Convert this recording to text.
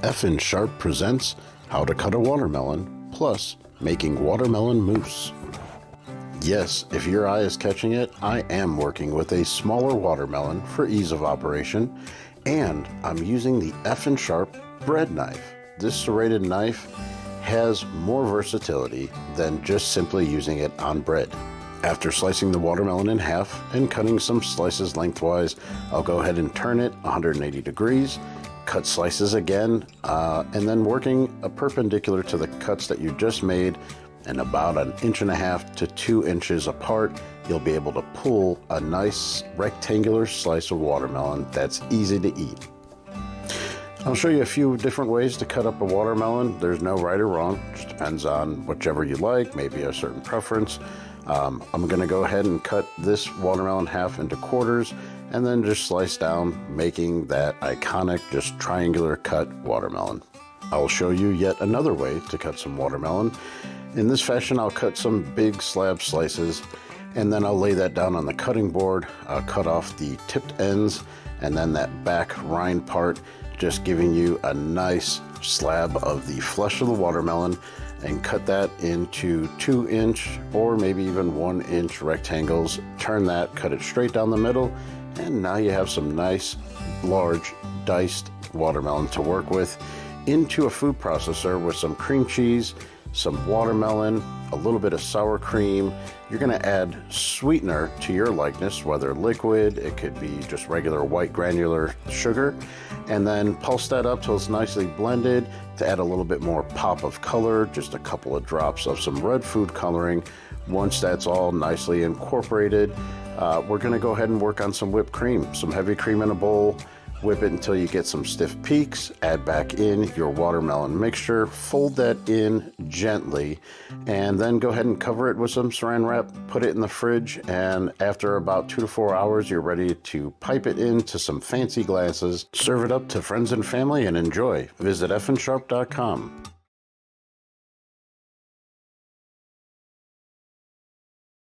F and Sharp presents How to Cut a Watermelon, plus making watermelon mousse. Yes, if your eye is catching it, I am working with a smaller watermelon for ease of operation, and I'm using the F and Sharp bread knife. This serrated knife has more versatility than just simply using it on bread. After slicing the watermelon in half and cutting some slices lengthwise, I'll go ahead and turn it 180 degrees, cut slices again, and then working perpendicular to the cuts that you just made and about 1.5 to 2 inches apart, you'll be able to pull a nice rectangular slice of watermelon that's easy to eat. I'll show you a few different ways to cut up a watermelon. There's no right or wrong, just depends on whichever you like, maybe a certain preference. I'm going to go ahead and cut this watermelon half into quarters and then just slice down, making that iconic just triangular cut watermelon. I'll show you yet another way to cut some watermelon. In this fashion, I'll cut some big slab slices and then I'll lay that down on the cutting board. I'll cut off the tipped ends and then that back rind part, just giving you a nice slab of the flesh of the watermelon, and cut that into 2-inch or maybe even 1-inch rectangles. Turn that, cut it straight down the middle, and now you have some nice large diced watermelon to work with into a food processor with some cream cheese, some watermelon, a little bit of sour cream. You're going to add sweetener to your likeness, whether liquid, it could be just regular white granular sugar, and then pulse that up till it's nicely blended to add a little bit more pop of color, just a couple of drops of some red food coloring. Once that's all nicely incorporated, we're going to go ahead and work on some whipped cream, some heavy cream in a bowl. Whip it until you get some stiff peaks, add back in your watermelon mixture, fold that in gently, and then go ahead and cover it with some saran wrap, put it in the fridge, and after about 2 to 4 hours, you're ready to pipe it into some fancy glasses, serve it up to friends and family, and enjoy. Visit fandsharp.com.